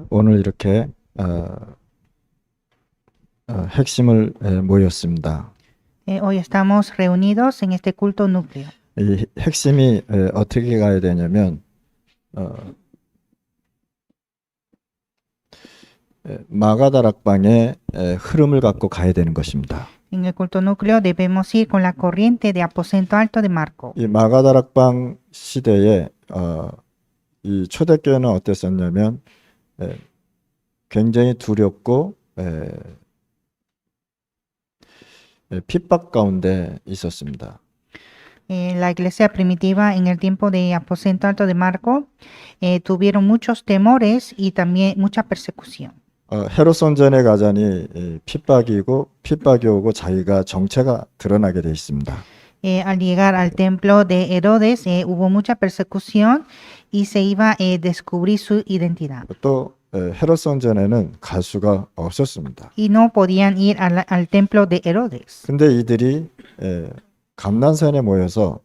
오늘 이렇게 핵심을 모였습니다. Hoy estamos reunidos en este culto núcleo. 이 핵심이 어떻게 가야 되냐면 마가다락방의 흐름을 갖고 가야 되는 것입니다. En el culto núcleo debemos ir con la corriente de aposento alto de Marco. 이 마가다락방 시대에 이 초대교회는 어땠었냐면 굉장히 두렵고 핍박 가운데 있었습니다. La iglesia primitiva en el tiempo de aposento alto de Marco tuvieron muchos temores y también mucha persecución. 헤롯 선전에 가자니 핍박이 오고 자기가 정체가 드러나게 돼 있습니다. Al llegar al templo de Herodes hubo mucha persecución y se iba a descubrir su identidad. 또 헤롯 선전에는 갈 수가 없었습니다. Y no podían ir al templo de Herodes. 근데 이들이 감난산에 모여서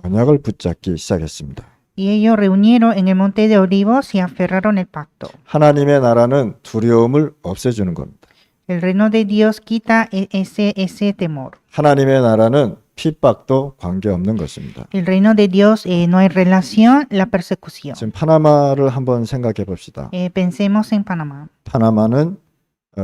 언약을 붙잡기 시작했습니다. Y ellos reunieron en el monte de Olivos y aferraron el pacto. 하나님의 나라는 두려움을 없애주는 겁니다. El reino de Dios quita ese temor. 하나님의 나라는 핍박도 관계없는 것입니다. El reino de Dios no hay relación la persecución. 지금 파나마를 한번 생각해 봅시다. Pensemos en Panamá. 파나마는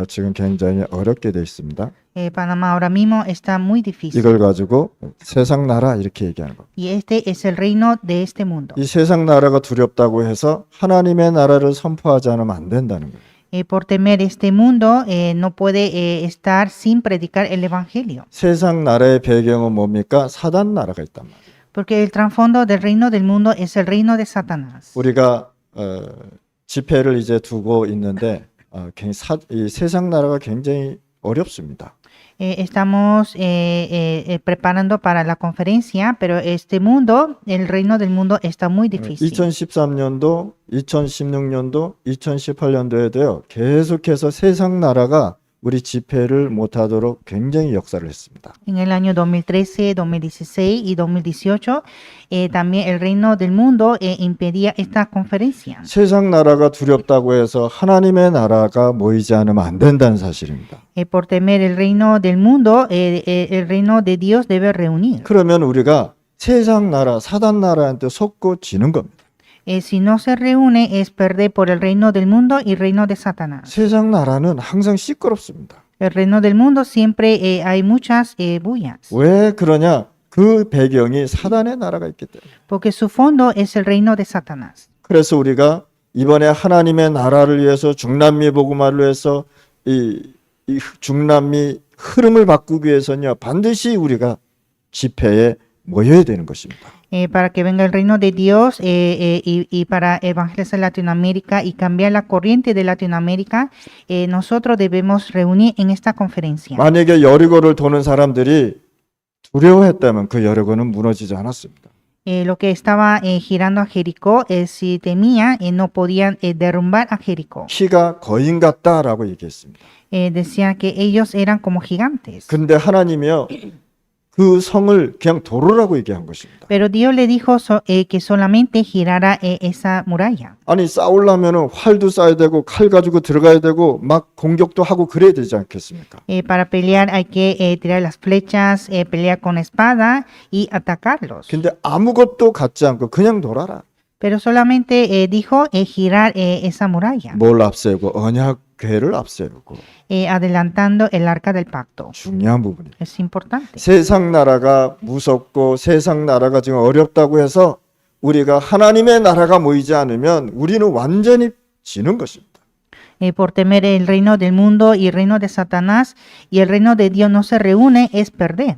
지금 굉장히 어렵게 돼 있습니다. Panamá ahora mismo está muy difícil. 이걸 가지고 세상 나라 이렇게 얘기하는 겁니다. Y este es el reino de este mundo. 이 세상 나라가 두렵다고 해서 하나님의 나라를 선포하지 않으면 안 된다는 거예요. Por temer este mundo no puede estar sin predicar el evangelio. 세상 나라의 배경은 뭡니까? 사단 나라가 있단 말이에요. Porque el trasfondo del reino del mundo es el reino de Satanás. 우리가 집회를 이제 두고 있는데 이 세상 나라가 굉장히 어렵습니다. Estamos preparando para la conferencia, pero este mundo, el reino del mundo está muy difícil. 2013년도, 2016년도, 2018년도에도요. 계속해서 세상 나라가 우리 집회를 못하도록 굉장히 역사를 했습니다. En el año 2013, 2016 y 2018, también el reino del mundo impedía esta conferencia. 세상 나라가 두렵다고 해서 하나님의 나라가 모이지 않으면 안 된다는 사실입니다. Por temer el reino del mundo, el reino de Dios debe reunir. 그러면 우리가 세상 나라, 사단 나라한테 속고 지는 겁니다. Si no se reúne es perder por el reino del mundo y reino de Satanás. 세상 나라는 항상 시끄럽습니다. El reino del mundo siempre hay muchas bullas. 왜 그러냐? 그 배경이 사단의 나라가 있기 때문에. Porque su fondo es el reino de Satanás. 그래서 우리가 이번에 하나님의 나라를 위해서 중남미 복음화를 위해서 이 중남미 흐름을 바꾸기 위해서는요. 반드시 우리가 집회에 모여야 되는 것입니다. Para que venga el reino de Dios y para evangelizar Latinoamérica y cambiar la corriente de Latinoamérica, nosotros debemos reunir en esta conferencia. 만약에 여리고를 도는 사람들이 두려워했다면 그 여리고는 무너지지 않았습니다. Lo que estaba girando a Jericó, si temía, no podían derrumbar a Jericó. 키가 거인 같다라고 얘기했습니다. Decían que ellos eran como gigantes. 근데 하나님이요. 그 성을 그냥 도로라고 얘기한 것입니다. Pero Dios le dijo que solamente girara esa muralla. 아니 싸우려면은 활도 쏴야 되고 칼 가지고 들어가야 되고 막 공격도 하고 그래야 되지 않겠습니까? Para pelear hay que tirar las flechas, pelear con espada y atacarlos. 근데 아무것도 갖지 않고 그냥 돌아라. Pero solamente dijo girar esa muralla, 뭘 앞세우고 언약궤를 앞세우고 adelantando el arca del pacto. 중요한 부분이에요. Es importante. 세상 나라가 무섭고 세상 나라가 지금 어렵다고 해서 우리가 하나님의 나라가 모이지 않으면 우리는 완전히 지는 것입니다. Por temer el reino del mundo y el reino de Satanás y el reino de Dios no se reúne, es perder.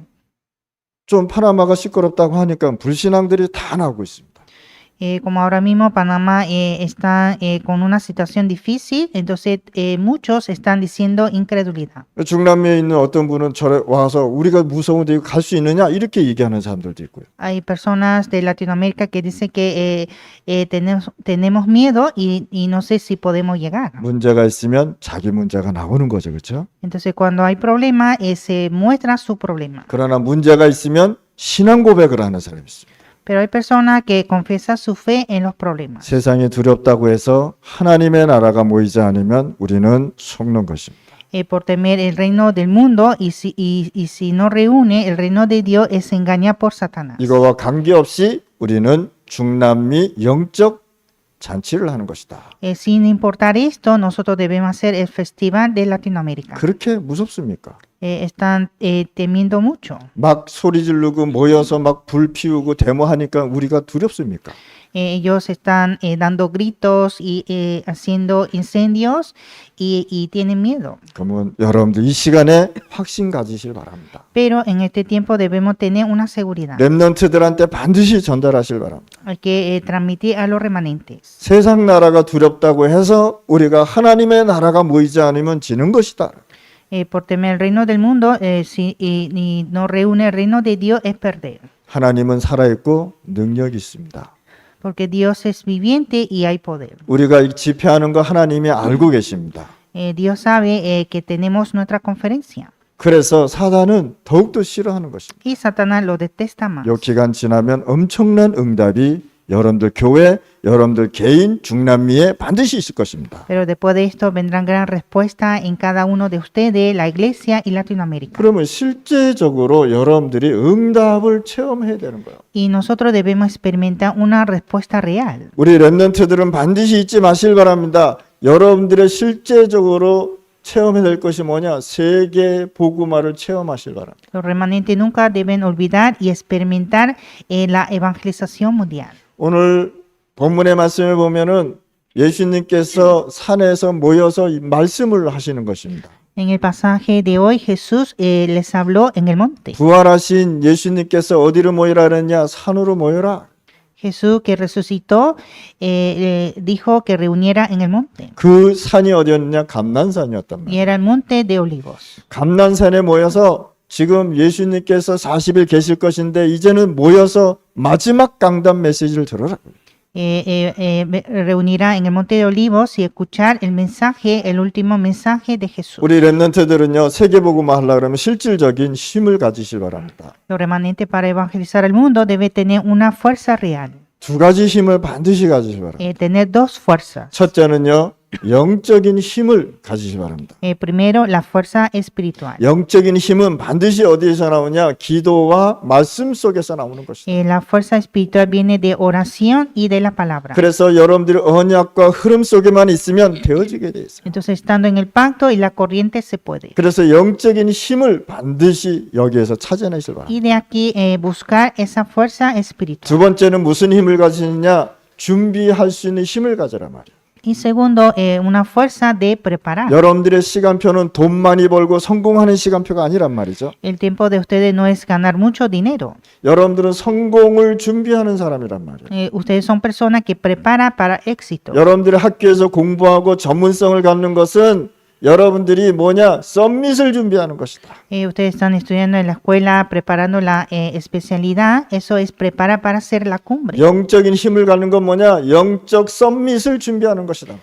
좀 파나마가 시끄럽다고 하니까 불신앙들이 다 나오고 있습니다. Como ahora mismo Panamá está con una situación difícil, entonces muchos están diciendo incredulidad. 중남미에 있는 어떤 분은 저래 와서 우리가 무서운데 갈 수 있느냐 이렇게 얘기하는 사람들도 있고요. Hay personas de Latinoamérica que dicen que tenemos miedo y no sé si podemos llegar. 문제가 있으면 자기 문제가 나오는 거죠, 그렇죠? Entonces cuando hay problema se muestra su problema. 그러나 문제가 있으면 신앙 고백을 하는 사람이 있습니다. Pero hay personas que confiesan su fe en los problemas. 세상이 두렵다고 해서 하나님의 나라가 모이지 않으면 우리는 속는 것입니다. Por temer el reino del mundo y si no reúne el reino de Dios es engañar por Satanás. 이거와 관계없이 우리는 중남미 영적 잔치를 하는 것이다. Sin importar esto, nosotros debemos hacer el Festival de Latinoamérica. 그렇게 무섭습니까? Están temiendo mucho. 막 소리 지르고 모여서 막 불 피우고 데모하니까 우리가 두렵습니까? Ellos están dando gritos y haciendo incendios y tienen miedo. 그러면 여러분들 이 시간에 확신 가지실 바랍니다. Pero en este tiempo debemos tener una seguridad. 렘넌트들한테 반드시 전달하실 바랍니다. Hay que transmitir a los remanentes. 세상 나라가 두렵다고 해서 우리가 하나님의 나라가 모이지 않으면 지는 것이다. Por temer el reino del mundo, si no reúne el reino de Dios, es perder. 하나님은 살아있고 능력이 있습니다. Porque Dios es viviente y hay poder. 우리가 이 집회하는 거 하나님이 알고 계십니다. Dios sabe que tenemos nuestra conferencia. 그래서 사단은 더욱더 싫어하는 것입니다. Y Satanás lo detesta más. 이 기간 지나면 엄청난 응답이 여러분들 교회, 여러분들 개인, 중남미에 반드시 있을 것입니다. Pero después de esto vendrán gran respuesta en cada uno de ustedes, la iglesia y Latinoamérica. 그러면 실제적으로 여러분들이 응답을 체험해야 되는 거예요. Y nosotros debemos experimentar una respuesta real. 우리 렘넌트들은 반드시 잊지 마실 바랍니다. 여러분들의 실제적으로 체험해야 될 것이 뭐냐? 세계 복음화를 체험하실 바랍니다. Los remanentes nunca deben olvidar y experimentar la evangelización mundial. 오늘 본문의 말씀을 보면은 예수님께서 산에서 모여서 이 말씀을 하시는 것입니다. En el pasaje de hoy Jesús les habló en el monte. 부활하신 예수님께서 어디로 모이라 그랬냐? 산으로 모여라. Jesús que resucitó dijo que reuniera en el monte. 그 산이 어디였냐? 감난산이었단 Y 말이에요. era el monte de Olivos. 감난산에 모여서 지금 예수님께서 40일 계실 것인데 이제는 모여서 마지막 강단 메시지를 들어라. Reunirá en el monte de Olivos y escuchar el mensaje, el último mensaje de Jesús. 우리 렘넌트들은요, 세계복음화 하려고 그러면 실질적인 힘을 가지실 바랍니다. Los remanentes para evangelizar el mundo debe tener una fuerza real. 두 가지 힘을 반드시 가지실 바랍니다. Tener dos fuerzas. 첫째는요, 영적인 힘을 가지시 바랍니다. Primero, la fuerza espiritual. 영적인 힘은 반드시 어디에서 나오냐? 기도와 말씀 속에서 나오는 것이다. La fuerza espiritual viene de oración y de la palabra. 그래서 여러분들이 언약과 흐름 속에만 있으면 되어지게 돼 있어요. Entonces, estando en el pacto y la corriente se puede. 그래서 영적인 힘을 반드시 여기에서 찾아내실 바랍니다. Y de aquí buscar esa fuerza espiritual. 두 번째는 무슨 힘을 가지느냐? 준비할 수 있는 힘을 가져라 말이에요. Y segundo, una fuerza de preparar. 여러분들의 시간표는 돈 많이 벌고 성공하는 시간표가 아니란 말이죠. El tiempo de ustedes no es ganar mucho dinero. 여러분들은 성공을 준비하는 사람이란 말이에요. Ustedes son personas que preparan para éxito. 여러분들이 학교에서 공부하고 전문성을 갖는 것은 여러분들이 뭐냐? 썸밋을 준비하는 것이다. Ustedes están estudiando en la escuela, preparando la especialidad. Eso es preparar para hacer la cumbre. 영적인 힘을 갖는 건 뭐냐? 영적 썸밋을 준비하는 것이다.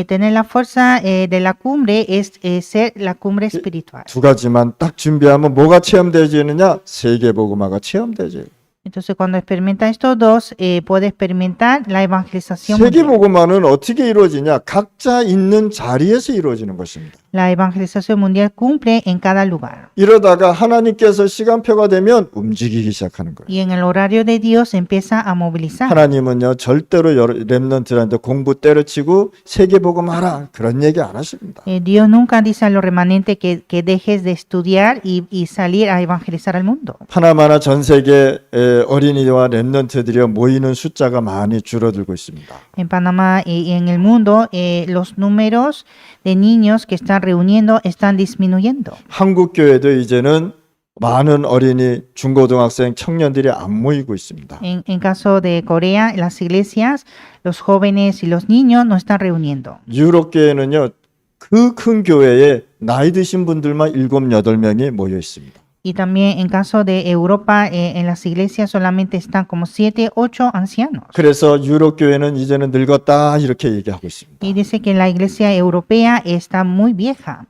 Tener la fuerza de la cumbre es ser la cumbre espiritual. 두 가지만 딱 준비하면 뭐가 체험되지느냐? 세계복음화가 체험되지. Entonces, cuando experimenta estos dos, puede experimentar la evangelización mundial. 세계복음화는 어떻게 이루어지냐? 각자 있는 자리에서 이루어지는 것입니다. La evangelización mundial cumple en cada lugar. 이러다가 하나님께서 시간표가 되면 움직이기 시작하는 거예요. Y en el horario de Dios empieza a movilizar. 하나님은요 절대로 렘넌트한테 공부 때려치고 세계복음하라 그런 얘기 안 하십니다. Dios nunca dice a los remanentes que dejes de estudiar y salir a evangelizar al mundo. 하나마나 전 세계 어린이와 렘넌트들이 모이는 숫자가 많이 줄어들고 있습니다. En Panamá y en el mundo, los números de niños que están reuniendo están disminuyendo. 한국 교회도 이제는 많은 어린이, 중고등학생, 청년들이 안 모이고 있습니다. En caso de Corea, las iglesias, los jóvenes y los niños no están reuniendo. 유럽 교회는요 그 큰 교회에 나이 드신 분들만 7, 8명이 모여 있습니다. Y también en caso de Europa, en las iglesias solamente están como 7, 8 ancianos. 그래서 유럽 교회는 이제는 늙었다 이렇게 얘기하고 있습니다. Y dice que la iglesia europea está muy vieja.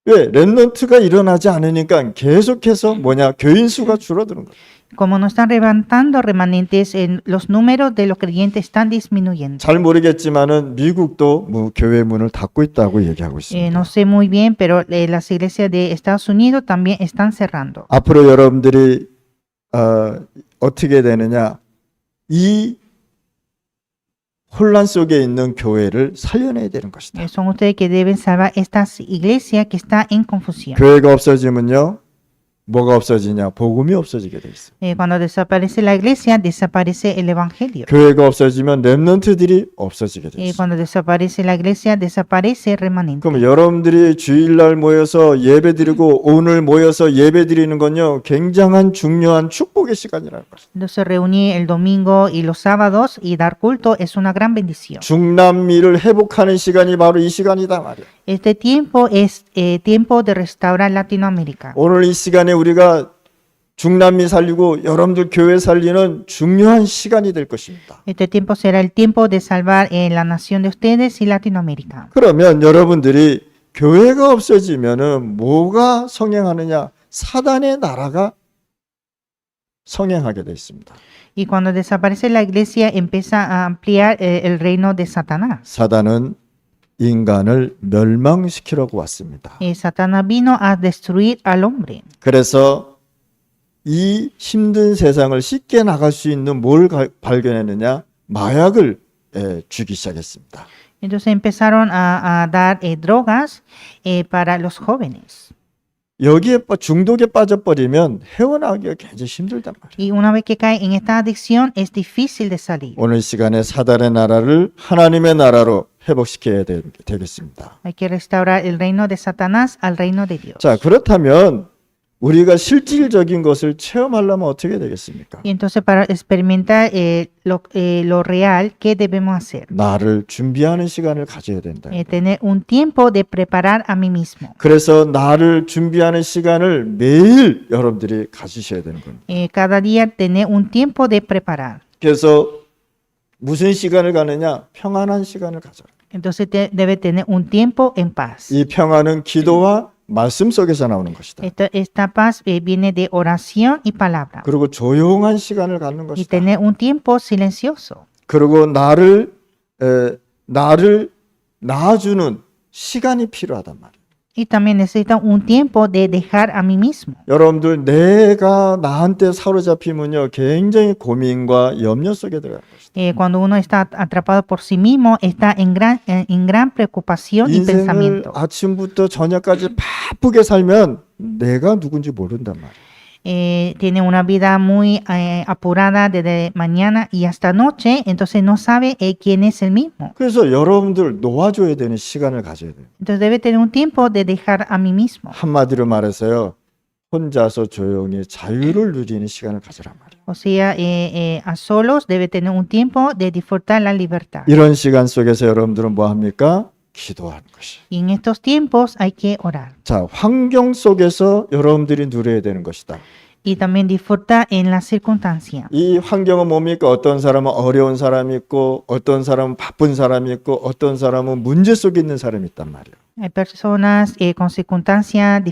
왜? 렘넌트가 일어나지 않으니까 계속해서 교인 수가 줄어드는 거예요. Como no están levantando remanentes, los números de los creyentes están disminuyendo. 잘 모르겠지만은 미국도 교회 문을 닫고 있다고 얘기하고 있습니다. No sé muy bien, pero las iglesias de Estados Unidos también están cerrando. 앞으로 여러분들이 어떻게 되느냐? 이 혼란 속에 있는 교회를 살려내야 되는 것이다. Son ustedes que deben salvar estas iglesias que están en confusión. 교회가 없어지면요, 뭐가 없어지냐? 복음이 없어지게 돼 있어. Cuando desaparece la iglesia, desaparece el evangelio. 교회가 없어지면 렘넌트들이 없어지게 돼 있어. Cuando desaparece la iglesia, desaparece el remanente. 그럼 여러분들이 주일날 모여서 예배드리고 오늘 모여서 예배드리는 건요, 굉장한 중요한 축복의 시간이라는 것이다. Entonces reunir el domingo y los sábados y dar culto es una gran bendición. 중남미를 회복하는 시간이 바로 이 시간이다 말이야. Este tiempo es tiempo de restaurar Latinoamérica. 오늘 이 시간에 우리가 중남미 살리고 여러분들 교회 살리는 중요한 시간이 될 것입니다. Este tiempo será el tiempo de salvar la nación de ustedes y Latinoamérica. 그러면 여러분들이 교회가 없어지면은 뭐가 성행하느냐? 사단의 나라가 성행하게 돼 있습니다. Y cuando desaparece la iglesia, empieza a ampliar el reino de Satanás. 사단은 인간을 멸망시키려고 왔습니다. Satanás vino a destruir al hombre. 그래서 이 힘든 세상을 쉽게 나갈 수 있는 뭘 발견했느냐? 마약을 주기 시작했습니다. Entonces empezaron a dar drogas para los jóvenes. 여기에 중독에 빠져버리면 헤어나오기가 굉장히 힘들단 말이에요. Y una vez que cae en esta adicción, es difícil de salir. 오늘 시간에 사단의 나라를 하나님의 나라로 회복시켜야 되겠습니다. Hay que restaurar el reino de Satanás al reino de Dios. 자, 그렇다면 우리가 실질적인 것을 체험하려면 어떻게 되겠습니까? Y entonces para experimentar lo real, ¿qué debemos hacer? 나를 준비하는 시간을 가져야 된다. Tener un tiempo de preparar a mí mismo. 그래서 나를 준비하는 시간을 매일 여러분들이 가지셔야 되는 겁니다. Cada día tener un tiempo de preparar. 그래서 무슨 시간을 가느냐? 평안한 시간을 가져라. Entonces debe tener un tiempo en paz. 이 평안은 기도와 말씀 속에서 나오는 것이다. Esta paz viene de oración y palabra. 그리고 조용한 시간을 갖는 Y 것이다. tener un tiempo silencioso. 그리고 나를 낳아주는 시간이 필요하단 말이에요. Y también necesita un tiempo de dejar a mí mismo. 여러분들 내가 나한테 사로잡히면요 굉장히 고민과 염려 속에 들어갈 것이다. Cuando uno está atrapado por sí mismo, está en gran preocupación y 인생을 pensamiento. 아침부터 저녁까지 바쁘게 살면 내가 누군지 모른단 말이에요. Tiene una vida muy apurada desde mañana y hasta noche, entonces no sabe quién es el mismo. 그래서 여러분들 놓아줘야 되는 시간을 가져야 돼요. Entonces debe tener un tiempo de dejar a mí mismo. 한마디로 말해서요. 혼자서 조용히 자유를 누리는 시간을 가져란 말이에요. O sea, a solos debe tener un tiempo de disfrutar la libertad. 이런 시간 속에서 여러분들은 뭐 합니까? 기도하는 것이. Y en estos tiempos hay que orar. 자, 환경 속에서 여러분들이 누려야 되는 것이다. Y también disfrutar en la circunstancia. 이 환경은 뭡니까? 어떤 사람은 어려운 사람이 있고 어떤 사람은 바쁜 사람이 있고 어떤 사람은 문제 속에 있는 사람이 있단 말이에요. Hay personas con circunstancias,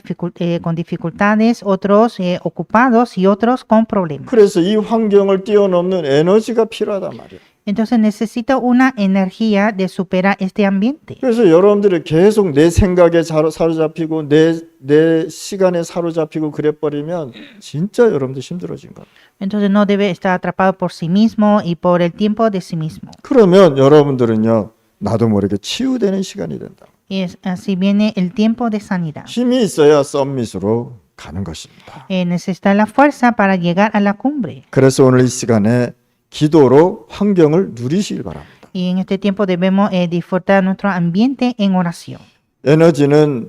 con dificultades, otros ocupados y otros con problemas. 그래서 이 환경을 뛰어넘는 에너지가 필요하단 말이에요. Entonces necesita una energía de superar este ambiente. 그래서 여러분들이 계속 내 생각에 사로잡히고 내 시간에 사로잡히고 그래버리면 진짜 여러분들 힘들어진 거예요. Entonces no debe estar atrapado por sí mismo y por el tiempo de sí mismo. 그러면 여러분들은요 나도 모르게 치유되는 시간이 된다. Y así viene el tiempo de sanidad. 힘이 있어야 썸밋으로 가는 것입니다. Necesita la fuerza para llegar a la cumbre. 그래서 오늘 이 시간에 기도로 환경을 누리시길 바랍니다. Y en este tiempo debemos disfrutar nuestro ambiente en oración. 에너지는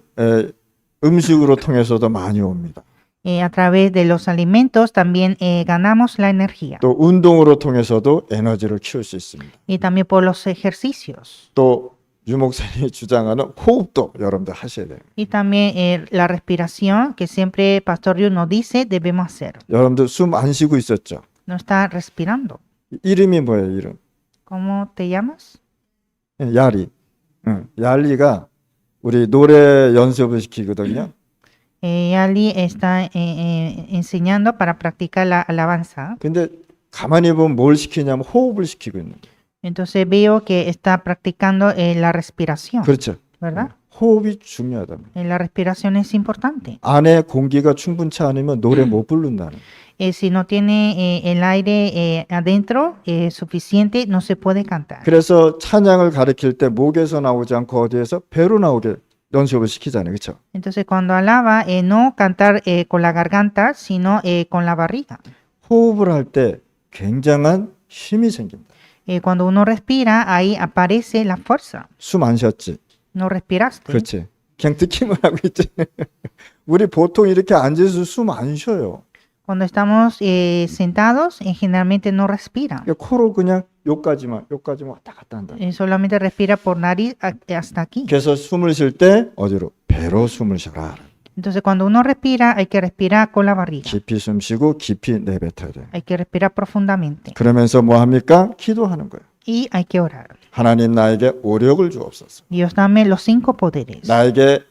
음식으로 통해서도 많이 옵니다. A través de los alimentos también ganamos la energía. 또 운동으로 통해서도 에너지를 키울 수 있습니다. Y también por los ejercicios. 또 유목사님이 주장하는 호흡도 여러분들 하셔야 돼요. Y también la respiración que siempre Pastor Ryu nos dice debemos hacer. 여러분들 숨 안 쉬고 있었죠? No está respirando. 이름이 뭐예요? 이름? ¿Cómo te llamas? 야리. 얄리가 우리 노래 연습을 시키거든요. Ali está enseñando para practicar la alabanza. 근데 가만히 보면 뭘 시키냐면 호흡을 시키고 있는 거예요. Entonces veo que está practicando la respiración, 그렇죠. ¿verdad? 호흡이 중요하다. La respiración es importante. 안에 공기가 충분치 않으면 노래 못 부른다는 거예요. Si no tiene el aire adentro suficiente, no se puede cantar. 그래서 찬양을 가르칠 때 목에서 나오지 않고 어디에서 배로 나오게 연습을 시키잖아요. 그렇죠? Entonces cuando alaba, no cantar con la garganta, sino con la barriga. 호흡을 할 때 굉장한 힘이 생깁니다. Cuando uno respira, ahí aparece la fuerza. 숨 안 쉬었지? No respiraste. 그렇지. 그냥 듣기만 하고 있지. 우리 보통 이렇게 앉아서 숨 안 쉬어요. Cuando estamos sentados, generalmente no respira. 그러니까 코로 그냥 요까지만 왔다 갔다 한다. Solamente respira por nariz hasta aquí. 그래서 숨을 쉴 때 어디로? 배로 숨을 쉬라. Entonces cuando uno respira, hay que respirar con la barriga. 깊이 숨 쉬고 깊이 내뱉어야 돼. Hay que respirar profundamente. 그러면서 뭐 합니까? 기도하는 거예요. Y hay que orar. 하나님 나에게 오력을 주옵소서. Dios, dame los 5 poderes. 나에게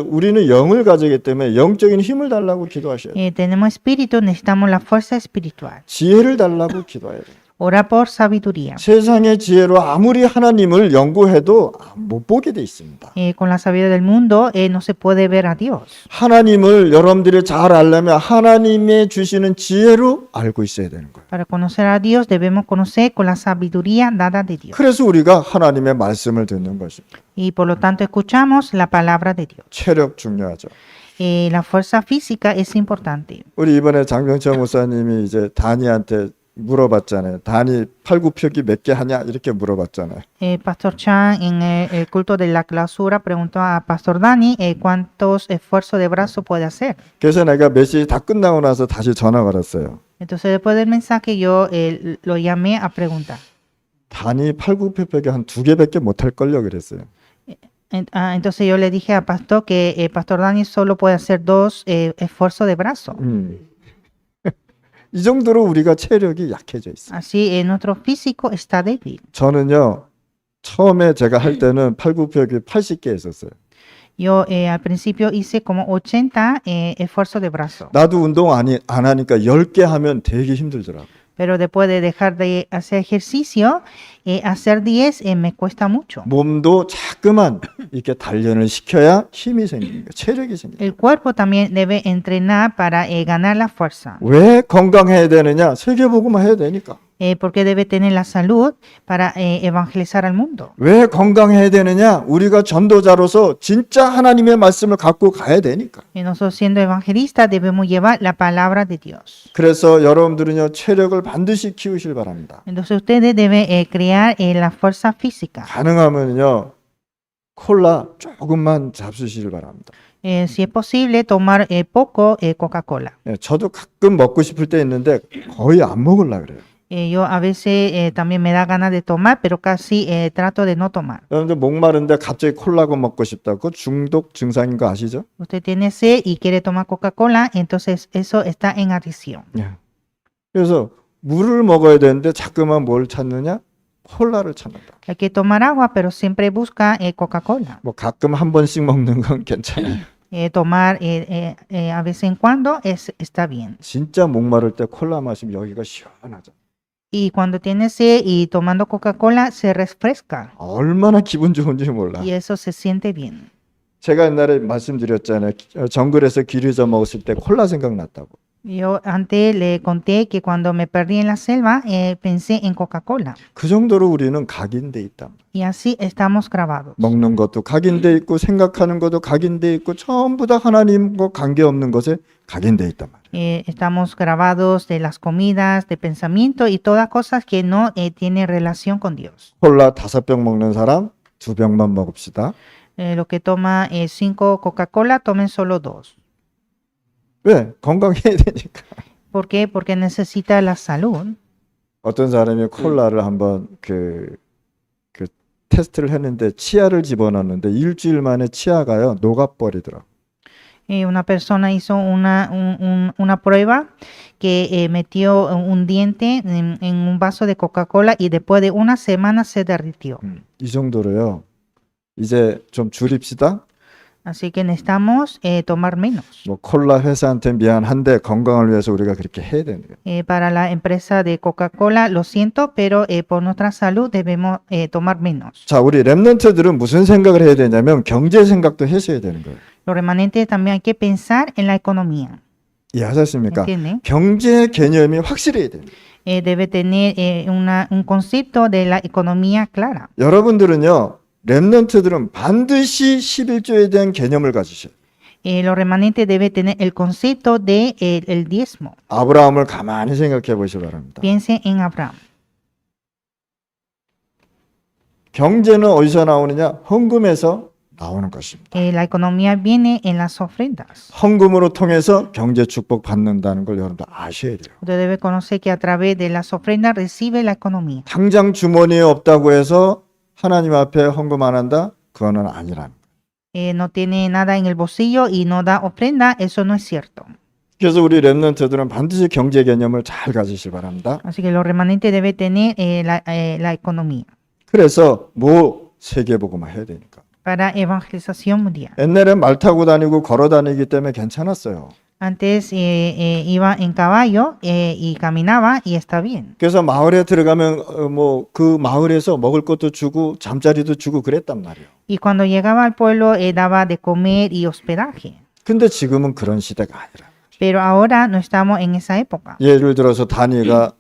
우리는 영을 가지기 때문에 영적인 힘을 달라고 기도하셔야 돼요. Tenemos espíritu, necesitamos la fuerza espiritual. 지혜를 달라고 기도해야 돼요. Orar por sabiduría. 세상의 지혜로 아무리 하나님을 연구해도 못 보게 돼 있습니다. Con la sabiduría del mundo no se puede ver a Dios. 하나님을 여러분들이 잘 알려면 하나님의 주시는 지혜로 알고 있어야 되는 거예요. Para conocer a Dios debemos conocer con la sabiduría dada de Dios. 그래서 우리가 하나님의 말씀을 듣는 것입니다. Y por lo tanto escuchamos la palabra de Dios. 체력 중요하죠. La fuerza física es importante. 우리 이번에 장병철 목사님이 이제 다니한테 물어봤잖아요. 다니 팔굽혀펴기 몇 개 하냐 이렇게 물어봤잖아요. Pastor Chan en el culto de la clausura preguntó a Pastor Dani cuántos esfuerzos de brazo puede hacer. 그래서 내가 메시지 다 끝나고 나서 다시 전화 걸었어요. Entonces después del mensaje yo lo llamé a preguntar. 다니 팔굽혀펴기 한 2개밖에 못 할 걸요 그랬어요. Entonces yo le dije a Pastor que Pastor Dani solo puede hacer 2 esfuerzos de brazo. 이 정도로 우리가 체력이 약해져 있어요. Así nuestro físico está débil. 저는요 처음에 제가 할 때는 팔굽혀펴기 80개 했었어요. Yo al principio hice como 80 esfuerzos de brazo, 나도 운동 안 하니까 10개 하면 되게 힘들더라고. pero después de dejar de hacer ejercicio, hacer 10 me cuesta mucho. 몸도 자꾸만 이렇게 단련을 시켜야 힘이 생기는 거예요. 체력이 생겨요. El cuerpo también debe entrenar para ganar la fuerza. 왜 건강해야 되느냐? 세계복음화 해야 되니까. Porque debe tener la salud para evangelizar al mundo. 왜 건강해야 되느냐? 우리가 전도자로서 진짜 하나님의 말씀을 갖고 가야 되니까. Nosotros siendo evangelistas debemos llevar la palabra de Dios. 그래서 여러분들은요 체력을 반드시 키우실 바랍니다. Entonces ustedes deben crear la fuerza física. 가능하면요 콜라 조금만 잡수시길 바랍니다. Si es posible, tomar poco Coca-Cola. 저도 가끔 먹고 싶을 때 있는데 거의 안 먹으려고 그래요. Yo a veces también me da ganas de tomar, pero casi trato de no tomar. 여러분들 목마른데 갑자기 콜라고 먹고 싶다고 그거 중독 증상인 거 아시죠? Usted tiene sed y quiere tomar Coca-Cola, entonces eso está en adicción. 그래서 물을 먹어야 되는데 자꾸만 뭘 찾느냐? 콜라를 찾는다. Hay que tomar agua, pero siempre busca Coca-Cola. 뭐 가끔 한 번씩 먹는 건 괜찮아요. Tomar a vez en cuando está bien. 진짜 목마를 때 콜라 마시면 여기가 시원하죠. Y cuando tiene sed y tomando Coca-Cola se refresca. 얼마나 기분 좋은지 몰라. Y eso se siente bien. 제가 옛날에 말씀드렸잖아요. 정글에서 길 잊어 먹었을 때 콜라 생각났다고. Yo antes le conté que cuando me perdí en la selva pensé en Coca-Cola. 그 정도로 우리는 각인돼 있다. Y así estamos grabados. 먹는 것도 각인돼 있고 생각하는 것도 각인돼 있고 전부 다 하나님과 관계없는 것에 각인돼 있단 말이에요. Estamos grabados de las comidas, de pensamiento y todas cosas que no tienen relación con Dios. 콜라 5병 먹는 사람 2병만 먹읍시다. Lo que toma 5 Coca-Cola, tomen solo 2. 왜? 건강해야 되니까. ¿Por qué? Porque necesita la salud. 어떤 사람이 콜라를 한번 그 테스트를 했는데 치아를 집어넣었는데 일주일 만에 치아가요 녹아버리더라고. Una persona hizo una prueba que metió un diente en un vaso de Coca-Cola y después de una semana se derritió. 이 정도로요. 이제 좀 줄입시다. Así que necesitamos tomar menos. 뭐 콜라 회사한테 미안한데 건강을 위해서 우리가 그렇게 해야 되는 거예요. Para la empresa de Coca-Cola, lo siento, pero por nuestra salud debemos tomar menos. 자, 우리 랩런트들은 무슨 생각을 해야 되냐면 경제 생각도 해야 되는 거예요. Los remanentes también hay que pensar en la economía. 이해하셨습니까? ¿Entienden? 경제 개념이 확실해야 돼요. Debe tener un concepto de la economía clara. 여러분들은요, 랩런트들은 반드시 11조에 대한 개념을 가지셔요. Los remanentes deben tener el concepto de el diezmo. 아브라함을 가만히 생각해 보시기 바랍니다. Piensen en Abraham. 경제는 어디서 나오느냐? 헌금에서 나오는 것입니다. La economía viene en las ofrendas. 헌금으로 통해서 경제 축복 받는다는 걸 여러분들 아셔야 돼요. Usted debe conocer que a través de las ofrendas recibe la economía. 당장 주머니에 없다고 해서 하나님 앞에 헌금 안 한다? 그거는 아니라는 거예요. No tiene nada en el bolsillo y no da ofrenda, eso no es cierto. 그래서 우리 랩런트들은 반드시 경제 개념을 잘 가지시기 바랍니다. Así que los remanentes deben tener la economía 그래서 뭐 세계복음화 해야 되니까. para evangelización mundial. 옛날에 말 타고 다니고 걸어 다니기 때문에 괜찮았어요. Antes iba en caballo y caminaba y está bien. 그래서 마을에 들어가면 뭐 그 마을에서 먹을 것도 주고 잠자리도 주고 그랬단 말이에요. Y cuando llegaba al pueblo daba de comer y hospedaje. 근데 지금은 그런 시대가 아니라. Pero ahora no estamos en esa época. 예를 들어서 다니가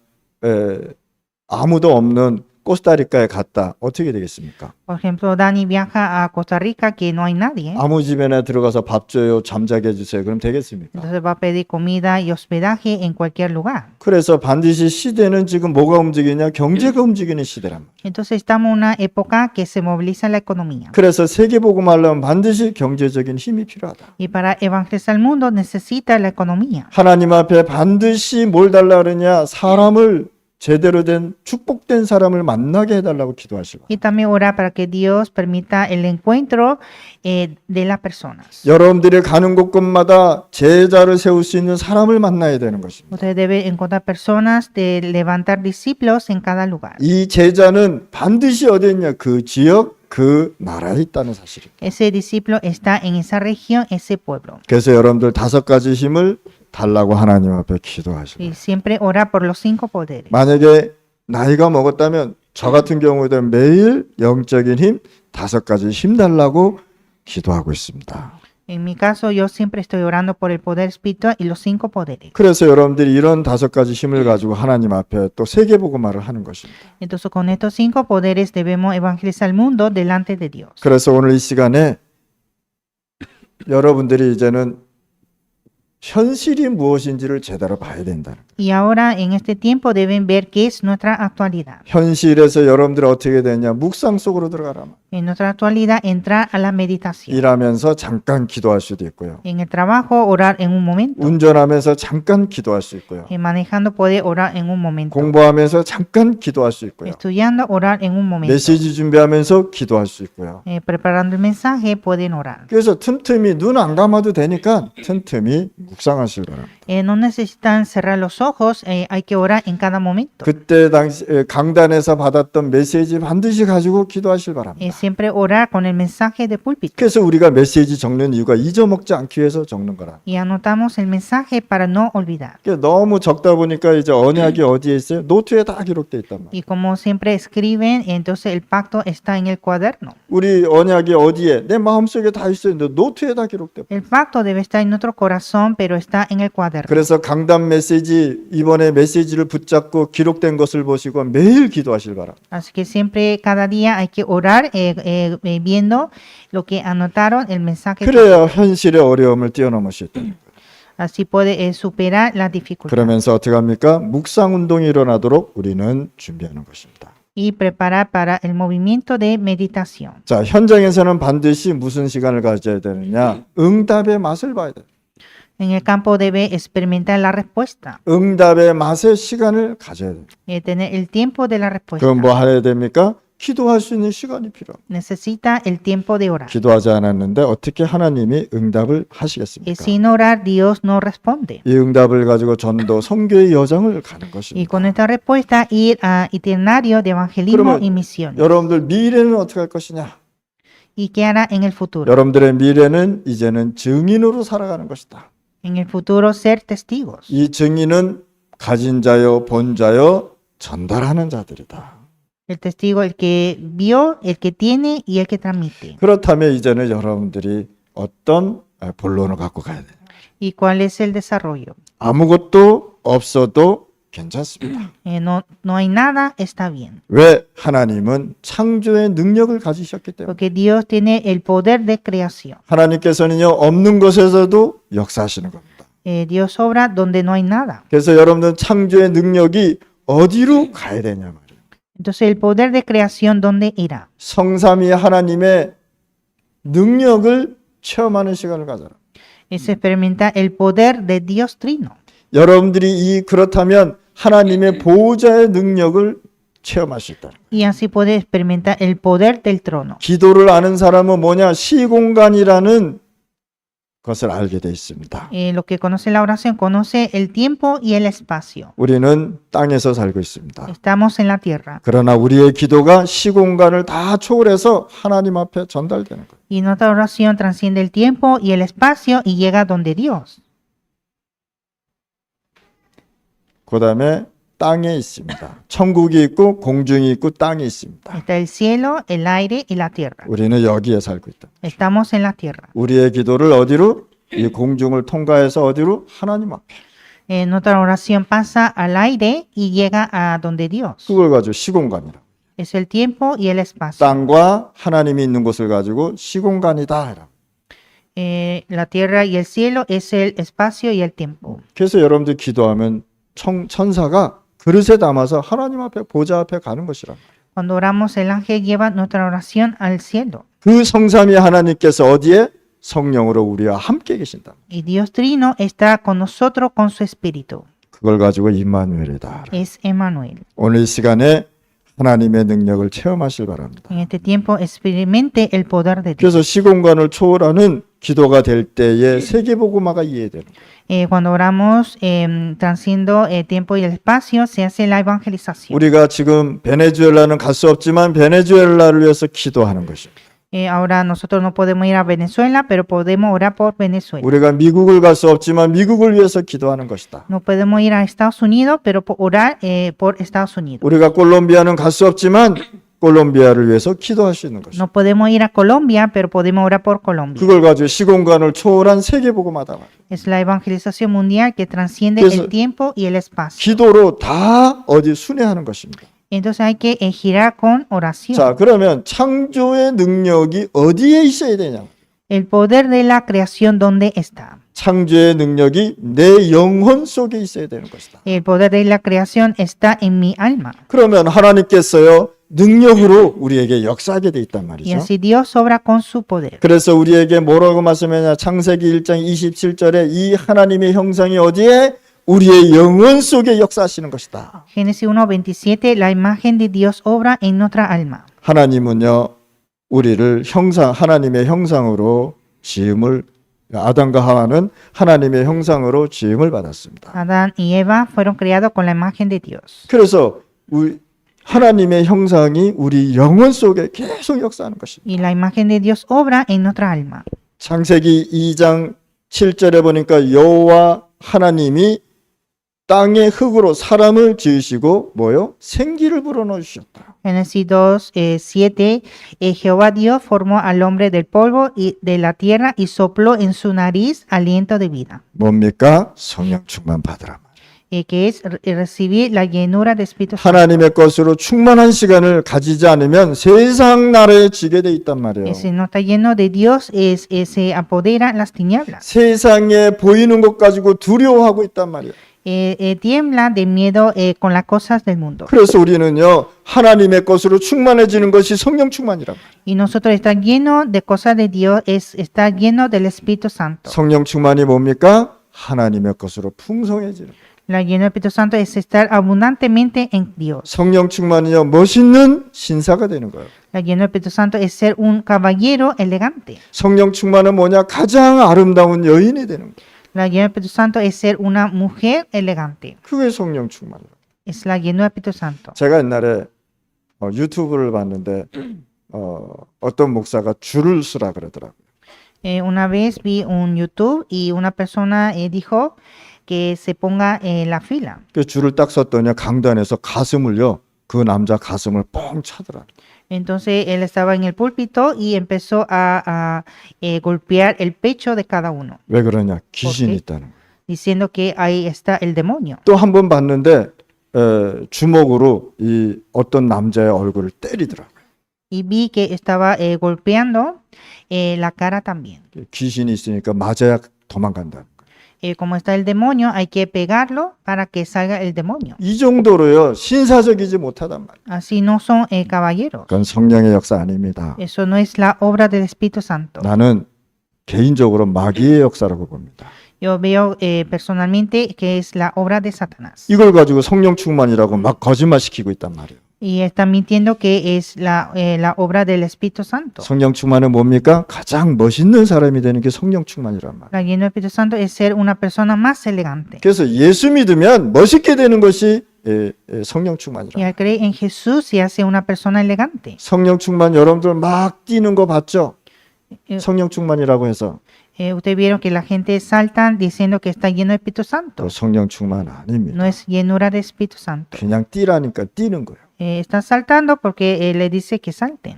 아무도 없는 코스타리카에 갔다. 어떻게 되겠습니까? Por ejemplo, Dani viaja a Costa Rica que no hay nadie. 아무 집에나 들어가서 밥 줘요, 잠자게 해주세요. 그럼 되겠습니까? Entonces va a pedir comida y hospedaje en cualquier lugar. 그래서 반드시 시대는 지금 뭐가 움직이냐? 경제가 움직이는 시대란 말이에요. Entonces estamos en una época que se moviliza la economía. 그래서 세계복음 하려면 반드시 경제적인 힘이 필요하다. Y para evangelizar el mundo necesita la economía. 하나님 앞에 반드시 뭘 달라 그러냐? 사람을 제대로 된 축복된 사람을 만나게 해달라고 기도하시고. Y también orar para que Dios permita el encuentro de las personas. 여러분들이 가는 곳곳마다 제자를 세울 수 있는 사람을 만나야 되는 것입니다. Ustedes deben encontrar personas de levantar discípulos en cada lugar. 이 제자는 반드시 어디 있냐? 그 지역, 그 나라에 있다는 사실입니다. Ese discípulo está en esa región, ese pueblo. 그래서 여러분들 5가지 힘을 달라고 하나님 앞에 기도하시고. Y siempre orar por los 5 poderes. 만약에 나이가 먹었다면 저 같은 경우에도 매일 영적인 힘 5가지 힘 달라고 기도하고 있습니다. En mi caso, yo siempre estoy orando por el poder espiritual y los 5 poderes. 그래서 여러분들이 이런 5가지 힘을 가지고 하나님 앞에 또 세계복음화를 하는 것입니다. Entonces, con estos 5 poderes debemos evangelizar el mundo delante de Dios. 그래서 오늘 이 시간에 여러분들이 이제는 현실이 무엇인지를 제대로 봐야 된다는 거예요. Y ahora, en este tiempo, deben ver qué es nuestra actualidad. 현실에서 여러분들이 어떻게 되냐? 묵상 속으로 들어가라. En nuestra actualidad, entrar a la meditación. 일하면서 잠깐 기도할 수도 있고요. En el trabajo, orar en un momento. 운전하면서 잠깐 기도할 수 있고요. Manejando, puede orar en un momento. 공부하면서 잠깐 기도할 수 있고요. Estudiando, orar en un momento. 메시지 준비하면서 기도할 수 있고요. Preparando el mensaje, pueden orar. 그래서 틈틈이 눈 안 감아도 되니까 틈틈이 묵상하시기 바랍니다. No necesitan cerrar los ojos, hay que orar en cada momento. 그때 당시 강단에서 받았던 메시지 반드시 가지고 기도하시기 바랍니다. Siempre orar con el mensaje de púlpito. 그래서 우리가 메시지 적는 이유가 잊어먹지 않기 위해서 적는 거라. Y anotamos el mensaje para no olvidar. 너무 적다 보니까 이제 언약이 어디에 있어요? 노트에 다 기록돼 있단 말이에요. Y como siempre escriben, entonces el pacto está en el cuaderno. 우리 언약이 어디에? 내 마음속에 다 있어요. 노트에 다 기록돼. El pacto debe estar en nuestro corazón, pero está en el cuaderno. 그래서 강단 메시지 이번에 메시지를 붙잡고 기록된 것을 보시고 매일 기도하실 바랍니다. Así que siempre, cada día hay que orar viendo lo que anotaron el mensaje. 그래야 현실의 어려움을 뛰어넘을 수 있다. Así puede superar la dificultad. 그러면서 어떻게 합니까? 묵상 운동이 일어나도록 우리는 준비하는 것입니다. Y preparar para el movimiento de meditación. 자, 현장에서는 반드시 무슨 시간을 가져야 되느냐? 응답의 맛을 봐야 돼. En el campo debe experimentar la respuesta. 응답의 맛의 시간을 가져야 돼. Tener el tiempo de la respuesta. 그럼 뭐 해야 됩니까? 기도할 수 있는 시간이 필요합니다. Necesita el tiempo de orar. 기도하지 않았는데 어떻게 하나님이 응답을 하시겠습니까? Sin orar, Dios no responde. 이 응답을 가지고 전도 선교의 여정을 가는 Y 것입니다. con esta respuesta ir a itinerario de evangelismo y misión. 여러분들 미래는 어떻게 할 것이냐? y qué hará en el futuro. 여러분들의 미래는 이제는 증인으로 살아가는 것이다. En el futuro ser testigos. 이 증인은 가진 자요, 본 자요, 전달하는 자들이다. El testigo, el que vio, el que tiene y el que transmite. 그렇다면 이제는 여러분들이 어떤 본론을 갖고 가야 돼요. ¿Y cuál es el desarrollo? 아무것도 없어도 괜찮습니다. No hay nada, está bien. 왜? 하나님은 창조의 능력을 가지셨기 때문에. Porque Dios tiene el poder de creación. 하나님께서는요, 없는 것에서도 역사하시는 겁니다. Dios obra donde no hay nada. 그래서 여러분들 창조의 능력이 어디로 가야 되냐 말이에요. Entonces, el poder de creación, ¿dónde irá? 성삼위 하나님의 능력을 체험하는 시간을 가져라. Es experimentar el poder de Dios Trino. 여러분들이 그렇다면 하나님의 보호자의 능력을 체험하실 때. Y así puede experimentar el poder del trono. 기도를 아는 사람은 뭐냐? 시공간이라는 것을 알게 돼 있습니다. Lo que conoce la oración, conoce el tiempo y el espacio. 우리는 땅에서 살고 있습니다. Estamos en la tierra. 그러나 우리의 기도가 시공간을 다 초월해서 하나님 앞에 전달되는 거예요. Y nuestra oración transciende el tiempo y el espacio y llega donde Dios. 그 다음에 땅에 있습니다. 천국이 있고 공중이 있고 땅이 있습니다. Está el cielo, el aire y la tierra. 우리는 여기에 살고 있다. Estamos en la tierra. 우리의 기도를 어디로? 이 공중을 통과해서 어디로? 하나님 앞에. Nuestra oración pasa al aire y llega a donde Dios. 그걸 가지고 시공간이라. Es el tiempo y el espacio. 땅과 하나님이 있는 곳을 가지고 시공간이다. La tierra y el cielo es el espacio y el tiempo. 그래서 여러분들 기도하면 천사가 그릇에 담아서 하나님 앞에 보좌 앞에 가는 것이라. Cuando oramos, el ángel lleva nuestra oración al cielo. 그 성삼위 하나님께서 어디에? 성령으로 우리와 함께 계신다. Y Dios Trino está con nosotros con su espíritu. 그걸 가지고 임마누엘이다. Es Emmanuel. 오늘 이 시간에 하나님의 능력을 체험하실 바랍니다. En este tiempo experimente el poder de Dios. 그래서 시공간을 초월하는 기도가 될 때에 세계복음화가 이해되는 거예요. Cuando oramos transciendo el tiempo y el espacio, se hace la evangelización. 우리가 지금 베네수엘라는 갈 수 없지만 베네수엘라를 위해서 기도하는 것입니다. Ahora nosotros no podemos ir a Venezuela, pero podemos orar por Venezuela. 우리가 미국을 갈 수 없지만 미국을 위해서 기도하는 것이다. No podemos ir a Estados Unidos, pero orar por Estados Unidos. 우리가 콜롬비아는 갈 수 없지만 콜롬비아를 위해서 기도할 수 있는 것이다. No podemos ir a Colombia, pero podemos orar por Colombia. 그걸 가지고 시공간을 초월한 세계복음화다 말이에요. Es la evangelización mundial que transciende 그래서 el tiempo y el espacio. 기도로 다 어디 순회하는 것입니다. Entonces hay que girar con oración. 자, 그러면 창조의 능력이 어디에 있어야 되냐? El poder de la creación, ¿dónde está? 창조의 능력이 내 영혼 속에 있어야 되는 것이다. El poder de la creación está en mi alma. 그러면 하나님께서요 능력으로 우리에게 역사하게 돼 있단 Y 말이죠. así Dios obra con su poder. 그래서 우리에게 뭐라고 말씀하냐? 창세기 1장 27절에 이 하나님의 형상이 어디에? 우리의 영혼 속에 역사하시는 것이다. Génesis 1:27, la imagen de Dios obra en nuestra alma. 하나님은요 우리를 하나님의 형상으로 지음을 아담과 하와는 하나님의 형상으로 지음을 받았습니다. Adán y Eva fueron creados con la imagen de Dios. 그래서 하나님의 형상이 우리 영혼 속에 계속 역사하는 것입니다. Y la imagen de Dios obra en nuestra alma. 창세기 2장 7절에 보니까 여호와 하나님이 땅의 흙으로 사람을 지으시고 뭐요? 생기를 불어넣어 주셨다. Génesis 2:7, Jehová Dios formó al hombre del polvo y de la tierra y sopló en su nariz aliento de vida. 뭡니까? 성령 충만 받으라. Que es recibir la llenura del Espíritu Santo. 하나님의 것으로 충만한 시간을 가지지 않으면 세상 나라에 지게 돼 있단 말이에요. Si no está lleno de Dios, se apodera las tinieblas. 세상에 보이는 것 가지고 두려워하고 있단 말이에요. Tiembla de miedo con las cosas del mundo. 그래서 우리는요 하나님의 것으로 충만해지는 것이 성령 충만이란 말이에요. Y nosotros estar llenos de cosas de Dios es estar llenos del Espíritu Santo. 성령 충만이 뭡니까? 하나님의 것으로 풍성해지는 거예요. La lleno del Espíritu Santo es estar abundantemente en Dios. 성령 충만이요 멋있는 신사가 되는 거예요. La lleno del Espíritu Santo es ser un caballero elegante. 성령 충만은 뭐냐? 가장 아름다운 여인이 되는 거예요. La lleno del Espíritu Santo es ser una mujer elegante. 그게 성령 충만이에요. Es la lleno del Espíritu Santo. 제가 옛날에 유튜브를 봤는데 어떤 목사가 줄을 서라 그러더라고요. Una vez vi un YouTube y una persona dijo que se ponga en la fila. 그 줄을 딱 섰더니 강단에서 가슴을요, 그 남자 가슴을 뻥 차더라. Entonces él estaba en el púlpito y empezó a golpear el pecho de cada uno, 왜 그러냐? 귀신이 오케이. 있다는 거예요. diciendo que ahí está el demonio. 또 한 번 봤는데 주먹으로 이 어떤 남자의 얼굴을 때리더라고요. Y vi que estaba golpeando la cara también. 귀신이 있으니까 맞아야 도망간다는 거예요. Como está el demonio, hay que pegarlo para que salga el demonio. 이 정도로요, 신사적이지 못하단 말이에요. Así no son caballeros. 그건 성령의 역사 아닙니다. Eso no es la obra del Espíritu Santo. 나는 개인적으로 마귀의 역사라고 봅니다. Yo veo personalmente que es la obra de Satanás. 이걸 가지고 성령 충만이라고 막 거짓말 시키고 있단 말이에요. Y está mintiendo que es la obra del Espíritu Santo. 성령 충만은 뭡니까? 가장 멋있는 사람이 되는 게 성령 충만이란 말이에요. La lleno del Espíritu Santo es ser una persona más elegante. 그래서 예수 믿으면 멋있게 되는 것이 성령 충만이라. Y al creer en Jesús se hace una persona elegante. 성령 충만 여러분들 막 뛰는 거 봤죠? Eh, 성령 충만이라고 해서 Ustedes vieron que la gente saltan diciendo que está lleno del Espíritu Santo. 그 성령 충만 아닙니다. No es llenura del Espíritu Santo. 그냥 뛰라니까 뛰는 거예요. Están saltando porque le dice que salten.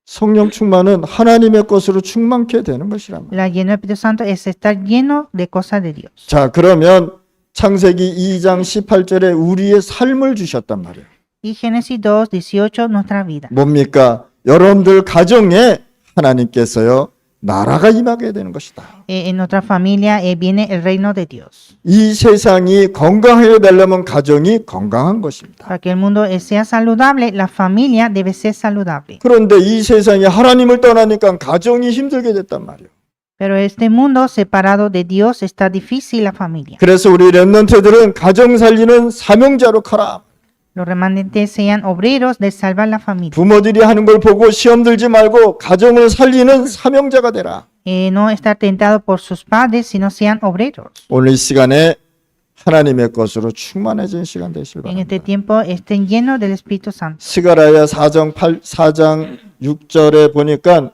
성령 충만은 하나님의 것으로 충만케 되는 것이란 말이에요. La lleno del Espíritu Santo es estar lleno de cosas de Dios. 자, 그러면 창세기 2장 18절에 우리의 삶을 주셨단 말이에요. Y Génesis 2, 18, nuestra vida. 뭡니까? 여러분들 가정에 하나님께서요, 나라가 임하게 되는 것이다. En nuestra familia viene el reino de Dios. 이 세상이 건강하게 되려면 가정이 건강한 것입니다. Para que el mundo sea saludable, la familia debe ser saludable. 그런데 이 세상이 하나님을 떠나니까 가정이 힘들게 됐단 말이에요. Pero este mundo separado de Dios está difícil la familia. 그래서 우리 렘넌트들은 가정 살리는 사명자로 커라. Los remanentes sean obreros de salvar la familia. 부모들이 하는 걸 보고 시험 들지 말고 가정을 살리는 사명자가 되라. No estar tentados por sus padres, sino sean obreros. 오늘 이 시간에 하나님의 것으로 충만해진 시간 되시길 En este 바랍니다. tiempo estén llenos del Espíritu Santo. 스가랴 4장 6절에 보니까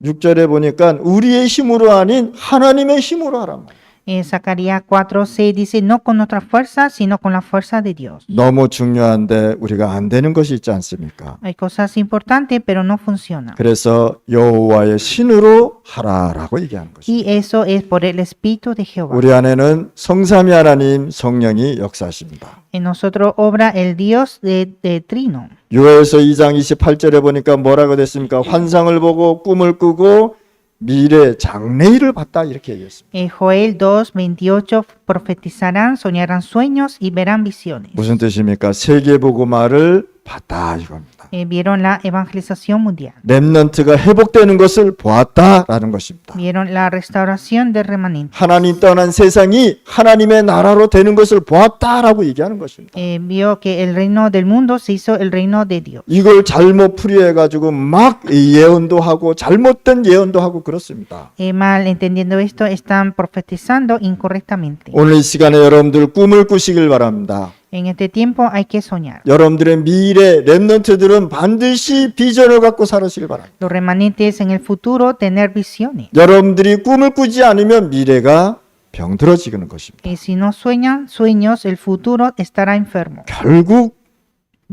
6절에 보니까 우리의 힘으로 아닌 하나님의 힘으로 하란 말이에요. Zacarías 4:6 dice, no con nuestra fuerza, sino con la fuerza de Dios. 너무 중요한데 우리가 안 되는 것이 있지 않습니까? Hay cosas importantes, pero no funcionan. 그래서 여호와의 신으로 하라라고 얘기하는 것이죠. Y eso es por el Espíritu de Jehová. 우리 안에는 성삼위 하나님 성령이 역사하십니다. En nosotros obra el Dios de Trino. 요엘서 2장 28절에 보니까 뭐라고 됐습니까? 환상을 보고 꿈을 꾸고 미래 장래일을 봤다 이렇게 얘기했습니다. Joel 2:28 profetizarán, soñarán sueños y verán visiones. 무슨 뜻입니까? 세계복음화를 봤다 이겁니다. Vieron la evangelización mundial. 렘넌트가 회복되는 것을 보았다라는 것입니다. Vieron la restauración del remanente. 하나님 떠난 세상이 하나님의 나라로 되는 것을 보았다라고 얘기하는 것입니다. Vio que el reino del mundo se hizo el reino de Dios. 이걸 잘못 풀이해가지고 막 예언도 하고 잘못된 예언도 하고 그렇습니다. Mal entendiendo esto, están profetizando incorrectamente. 오늘 이 시간에 여러분들 꿈을 꾸시길 바랍니다. En este tiempo hay que soñar. 여러분들의 미래 렘넌트들은 반드시 비전을 갖고 살으시길 바랍니다. Los remanentes en el futuro tener visiones. 여러분들이 꿈을 꾸지 않으면 미래가 병들어지는 것입니다. Y si no sueñan sueños, el futuro estará enfermo. 결국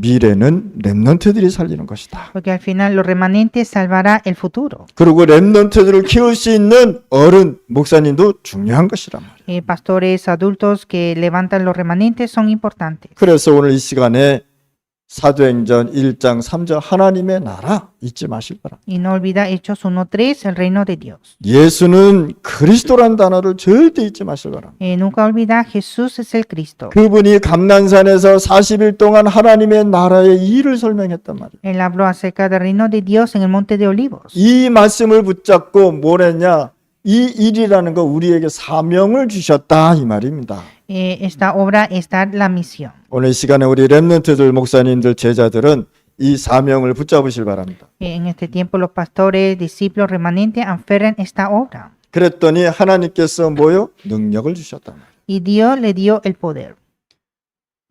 미래는 렘넌트들이 살리는 것이다. Porque al final los remanentes salvará el futuro. 그리고 렘넌트들을 키울 수 있는 어른, 목사님도 중요한 것이란 말이에요. Pastores adultos que levantan los remanentes son importantes. 그래서 오늘 이 시간에 사도행전 1장 3절 하나님의 나라 잊지 마실 바랍니다. Y no olvida Hechos 1:3, el reino de Dios. 예수는 그리스도란 단어를 절대 잊지 마실 바랍니다. Nunca olvida Jesús es el Cristo. 그분이 감난산에서 40일 동안 하나님의 나라의 일을 설명했단 말이에요. Él habló acerca del reino de Dios en el monte de Olivos. 이 말씀을 붙잡고 뭘 했냐? 이 일이라는 거 우리에게 사명을 주셨다 이 말입니다. Esta obra está la misión. 오늘 이 시간에 우리 렘넌트들, 목사님들, 제자들은 이 사명을 붙잡으실 바랍니다. En este tiempo los pastores, discípulos, remanentes aferren esta obra.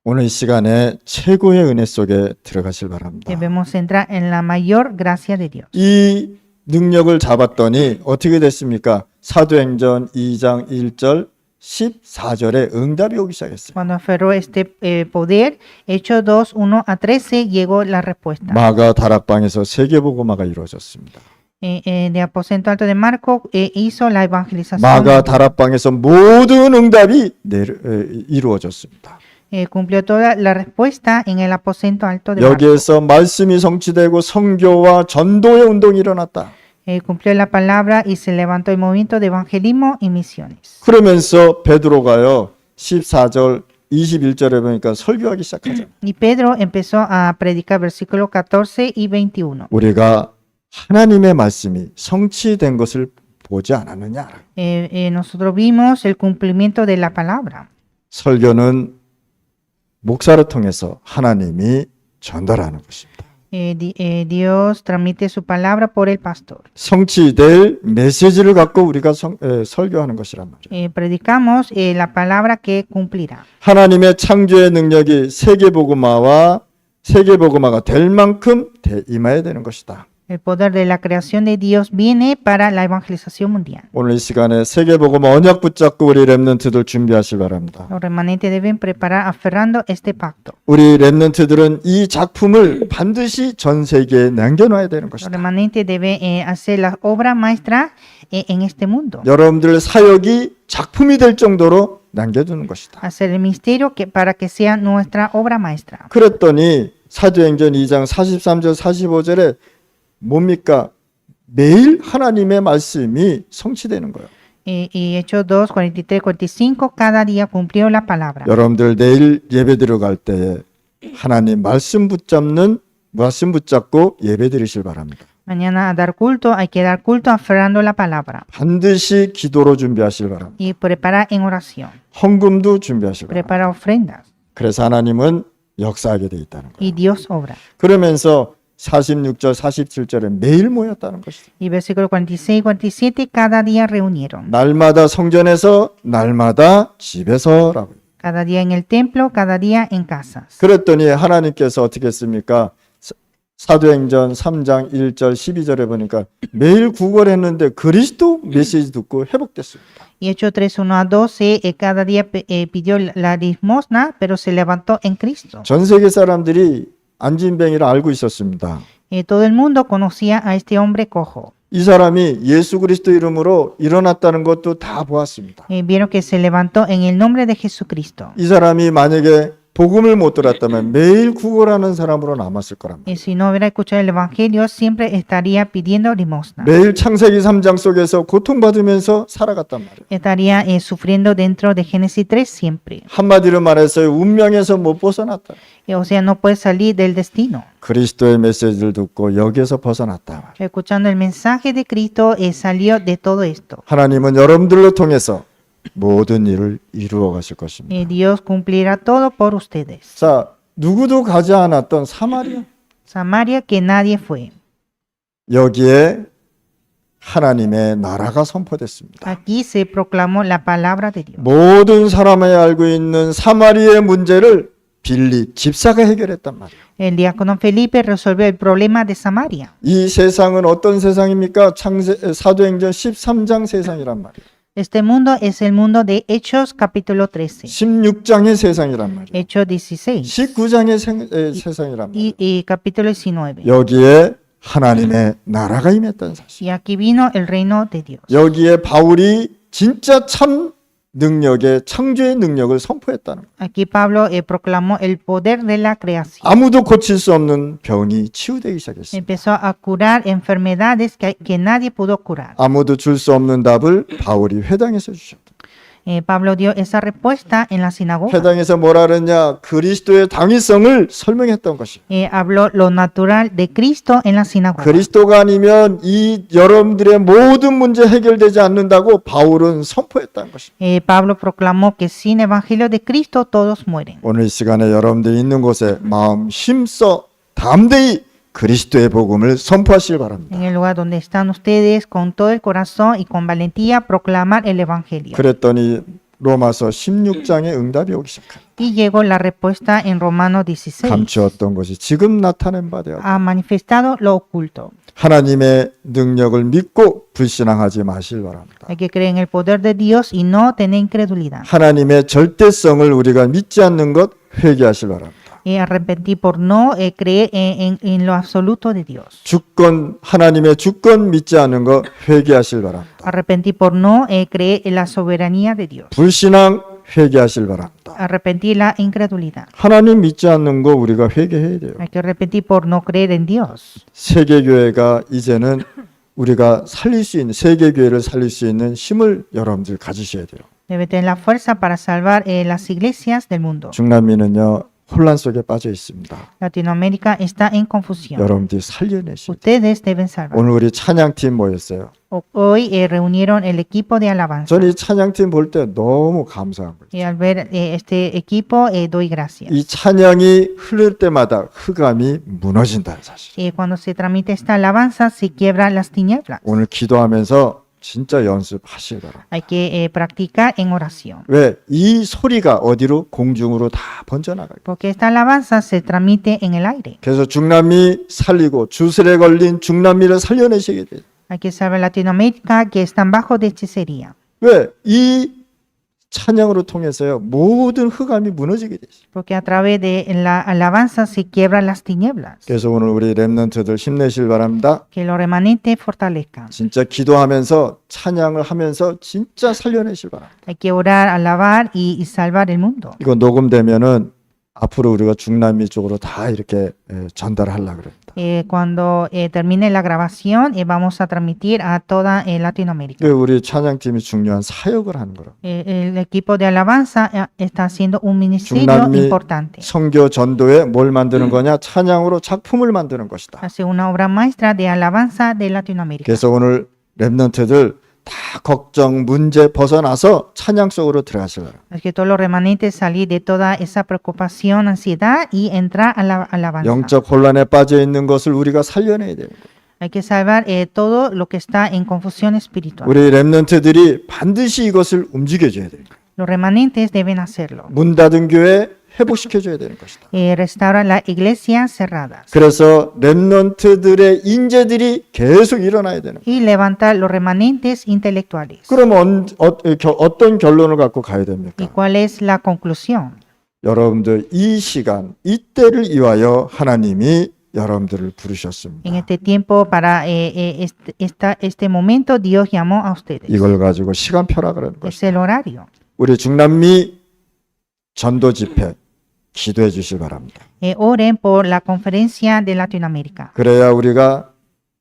오늘 이 시간에 최고의 은혜 속에 들어가실 바랍니다. Debemos entrar en la mayor gracia de Dios. 이 능력을 잡았더니 어떻게 됐습니까? 사도행전 2장 1절 14절에 응답이 오기 시작했어요. Cuando aferró este poder, Hechos 2, 1 a 13, llegó la respuesta. 마가 다락방에서 세계복음화가 이루어졌습니다. De aposento alto de Marco hizo la evangelización. 마가 다락방에서 모든 응답이 이루어졌습니다. Cumplió toda la respuesta en el aposento alto de Marco. 여기에서 말씀이 성취되고 선교와 전도의 운동이 일어났다. Cumplió la palabra y se levantó el movimiento de evangelismo y misiones. 그러면서 베드로가요 14절 21절에 보니까 설교하기 시작하죠. Y Pedro empezó a predicar versículos 14 y 21. 우리가 하나님의 말씀이 성취된 것을 보지 않았느냐. Nosotros vimos el cumplimiento de la palabra. 설교는 목사를 통해서 하나님이 전달하는 것입니다. Dios transmite su palabra por el pastor. 성취될 메시지를 갖고 우리가 설교하는 것이란 말이에요. Predicamos la palabra que cumplirá. 하나님의 창조의 능력이 세계복음화가 될 만큼 임해야 되는 것이다. El poder de la creación de Dios viene para la evangelización mundial. 오늘 이 시간에 세계복음화 언약 붙잡고 우리 렘넌트들 준비하실 바랍니다. Los remanentes deben preparar aferrando este pacto. 우리 렘넌트들은 이 작품을 반드시 전 세계에 남겨놔야 되는 Los 것이다. remanentes deben hacer las obras maestras en este mundo. 여러분들 사역이 작품이 될 정도로 남겨두는 것이다. Hacer el misterio para que sea nuestra obra maestra. 그랬더니 사도행전 2장 43절 45절에 뭡니까? 매일 하나님의 말씀이 성취되는 거예요. Y Hechos 2, 43, 45, cada día cumplió la palabra. 여러분들 내일 예배 들어갈 때에 하나님 말씀 붙잡고 예배 드리실 바랍니다. Mañana a dar culto, hay que dar culto aferrando la palabra. 반드시 기도로 준비하실 바랍니다. Y preparar en oración. 헌금도 준비하실 바랍니다. Preparar ofrendas. 그래서 하나님은 역사하게 돼 있다는 거예요. Y Dios obra. 그러면서 46절 47절에 매일 모였다는 것이죠. Y versículo 46 y 47, cada día reunieron. 날마다 성전에서 날마다 집에서라고. Cada día en el templo, cada día en casas. 그랬더니 하나님께서 어떻게 했습니까? 사도행전 3장 1절 12절에 보니까 매일 구걸했는데 그리스도 메시지 듣고 회복됐습니다. Y Hechos 3, 1 a 12, cada día pidió la limosna, pero se levantó en Cristo. 전 세계 사람들이 안진뱅이를 알고 있었습니다. Todo el mundo conocía a este hombre cojo. 이 사람이 예수 그리스도 이름으로 일어났다는 것도 다 보았습니다. Vieron que se levantó en el nombre de Jesucristo. 이 사람이 만약에 복음을 못 들었다면 매일 구걸하는 사람으로 남았을 거랍니다. Y si no hubiera escuchado el evangelio, siempre estaría pidiendo limosna. 매일 창세기 3장 속에서 고통받으면서 살아갔단 말이에요. Estaría sufriendo dentro de Génesis 3 siempre. 한마디로 말해서 운명에서 못 벗어났다. O sea, no puede salir del destino. 그리스도의 메시지를 듣고 여기에서 벗어났다 말이에요. Escuchando el mensaje de Cristo, salió de todo esto. 하나님은 여러분들로 통해서 모든 일을 이루어 가실 것입니다. Dios cumplirá todo por ustedes. 자, 누구도 가지 않았던 사마리아. Samaria que nadie fue. 여기에 하나님의 나라가 선포됐습니다. Aquí se proclamó la palabra de Dios. 모든 사람이 알고 있는 사마리아의 문제를 빌립 집사가 해결했단 말이에요. El diácono Felipe resolvió el problema de Samaria. 이 세상은 어떤 세상입니까? 사도행전 13장 세상이란 말이에요. Este mundo es el mundo de Hechos capítulo 13. 16장의 세상이란 말이에요. Hechos 16. 19장의 세상이란 말이에요. Y capítulo 19. 여기에 하나님의 나라가 임했다는 사실. Y aquí vino el reino de Dios. 여기에 바울이 진짜 참 능력의 창조의 능력을 선포했다는 거예요. Aquí Pablo proclamó el poder de la creación. 아무도 고칠 수 없는 병이 치유되기 시작했어요. Empezó a curar enfermedades que nadie pudo curar. 아무도 줄 수 없는 답을 바울이 회당에서 주셨다. Pablo dio esa respuesta en la sinagoga. 회당에서 뭐라 그랬냐? 그리스도의 당위성을 설명했던 것이. Habló lo natural de Cristo en la sinagoga. 그리스도가 아니면 이 여러분들의 모든 문제 해결되지 않는다고 바울은 선포했다는 것입니다. Pablo proclamó que sin evangelio de Cristo todos mueren. 오늘 이 시간에 여러분들이 있는 곳에 마음 힘써 담대히 그리스도의 복음을 선포하시길 바랍니다. En el lugar donde están ustedes, con todo el corazón y con valentía, proclamar el evangelio. 그랬더니 로마서 16장의 응답이 오기 시작합니다. Y llegó la respuesta en Romanos 16. 감추었던 것이 지금 나타낸 바 되었다. Ha manifestado lo oculto. 하나님의 능력을 믿고 불신앙하지 마실 바랍니다. Hay que creer en el poder de Dios y no tener incredulidad. 하나님의 절대성을 우리가 믿지 않는 것 회개하실 바랍니다. Arrepentir por no creer en lo absoluto de Dios. 하나님의 주권 믿지 않는 것 회개하실 바랍니다. Arrepentir por no creer en la soberanía de Dios. 불신앙 회개하실 바랍니다. Arrepentir la incredulidad. 하나님 믿지 않는 거 우리가 회개해야 돼요. Hay que arrepentir por no creer en Dios. 세계교회가 이제는 우리가 살릴 수 있는, 세계교회를 살릴 수 있는 힘을 여러분들 가지셔야 돼요. Debe tener la fuerza para salvar las iglesias del mundo. 중남미는요 혼란 속에 빠져 있습니다. Latinoamérica está en confusión. 여러분들이 살려내셔야 돼요. Ustedes deben salvar. 오늘 우리 찬양팀 모였어요. Hoy reunieron el equipo de alabanza. 저는 이 찬양팀 볼 때 너무 감사한 거예요. Y al ver este equipo, doy gracias. 이 찬양이 흐를 때마다 흑암이 무너진다는 사실. Cuando se transmite esta alabanza, se quiebran las tinieblas. 오늘 기도하면서 진짜 연습하시더라. Hay que practicar en oración. 왜? 이 소리가 어디로? 공중으로 다 번져나가요. Porque esta alabanza se transmite en el aire. 그래서 중남미 살리고 주술에 걸린 중남미를 살려내시게 돼요. Hay que salvar Latinoamérica que están bajo de hechicería. 왜? 이 찬양으로 통해서요 모든 흑암이 무너지게 되죠. Porque a través de la alabanza se quiebran las tinieblas. 그래서 오늘 우리 렘넌트들 힘내실 바랍니다. Que los remanentes fortalezcan. 진짜 기도하면서 찬양을 하면서 진짜 살려내실 바랍니다. Hay que orar, alabar y salvar el mundo. 이거 녹음되면은 앞으로 우리가 중남미 쪽으로 다 이렇게 전달하려고 그럽니다. Cuando termine la grabación, vamos a transmitir a toda Latinoamérica. 그 우리 찬양팀이 중요한 사역을 하는 거라. El equipo de alabanza está haciendo un ministerio 중남미 importante. 선교 전도에 뭘 만드는 거냐? 찬양으로 작품을 만드는 것이다. Hace una obra maestra de alabanza de Latinoamérica. 그래서 오늘 렘넌트들 다 걱정, 문제 벗어나서 찬양 속으로 들어가시라. Es que todos los remanentes salir de toda esa preocupación, ansiedad y entrar a la alabanza. 영적 혼란에 빠져 있는 것을 우리가 살려내야 돼요. Hay que salvar todo lo que está en confusión espiritual. 우리 렘넌트들이 반드시 이것을 움직여줘야 돼요. Los remanentes deben hacerlo. 문 닫은 교회 회복시켜줘야 되는 것이다. Restaurar las iglesias cerradas. 그래서 렘넌트들의 인재들이 계속 일어나야 되는 거예요. Y levantar los remanentes intelectuales. 그러면 어떤 결론을 갖고 가야 됩니까? ¿Y cuál es la conclusión? 여러분들 이 시간, 이때를 위하여 하나님이 여러분들을 부르셨습니다. En este tiempo, para este momento, Dios llamó a ustedes. 이걸 가지고 시간표라 그러는 Es 것이다. el horario. 우리 중남미 전도 집회 기도해 주실 바랍니다. Oren por la conferencia de Latinoamérica. 그래야 우리가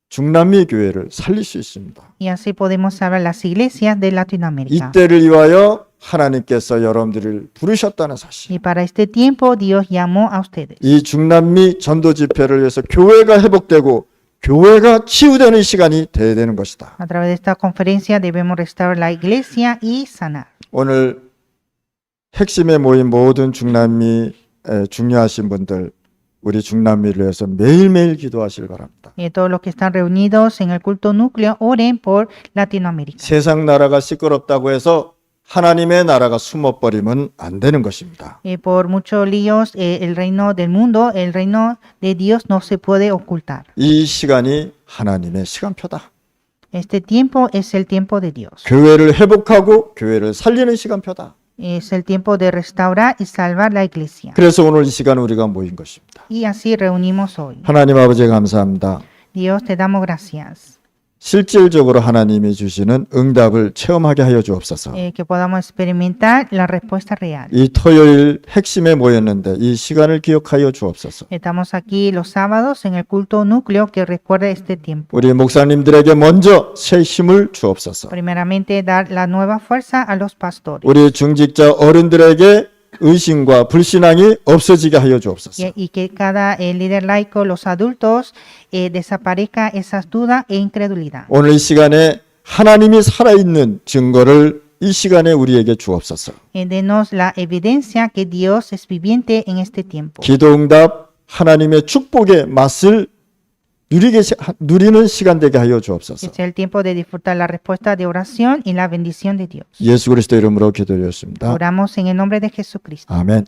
중남미 교회를 살릴 수 있습니다. Y así podemos salvar las iglesias de Latinoamérica. 이때를 위하여 하나님께서 여러분들을 부르셨다는 사실. Y para este tiempo, Dios llamó a ustedes. 이 중남미 전도 집회를 위해서 교회가 회복되고 교회가 치유되는 시간이 돼야 되는 것이다. A través de esta conferencia debemos restaurar la iglesia y sanar. 오늘 핵심에 모인 모든 중남미 중요하신 분들 우리 중남미를 위해서 매일매일 기도하시길 바랍니다. Todos los que están reunidos en el culto núcleo, oren por Latinoamérica. 세상 나라가 시끄럽다고 해서 하나님의 나라가 숨어버리면 안 되는 것입니다. Por muchos líos, el reino del mundo, el reino de Dios no se puede ocultar. 이 시간이 하나님의 시간표다. Este tiempo es el tiempo de Dios. 교회를 회복하고 교회를 살리는 시간표다. Es el tiempo de restaurar y salvar la iglesia. 그래서 오늘 이 시간 우리가 모인 것입니다. Y así reunimos hoy. 하나님 아버지 감사합니다. Dios, te damos gracias. 실질적으로 하나님이 주시는 응답을 체험하게 하여 주옵소서. Que podamos experimentar la respuesta real. 이 토요일 핵심에 모였는데 이 시간을 기억하여 주옵소서. Estamos aquí los sábados en el culto núcleo que recuerde este tiempo. 우리 목사님들에게 먼저 새 힘을 주옵소서. Primeramente, dar la nueva fuerza a los pastores. 우리 중직자 어른들에게 의심과 불신앙이 없어지게 하여 주옵소서. Y que cada líder laico, los adultos, desaparezca esas dudas e incredulidad. 오늘 이 시간에 하나님이 살아있는 증거를 이 시간에 우리에게 주옵소서. Denos la evidencia que Dios es viviente en este tiempo. 기도 응답 하나님의 축복의 맛을 누리는 시간 되게 하여 Que 주옵소서. sea el tiempo de disfrutar la respuesta de oración y la bendición de Dios. 예수 그리스도 이름으로 기도드렸습니다. Oramos en el nombre de Jesucristo. 아멘.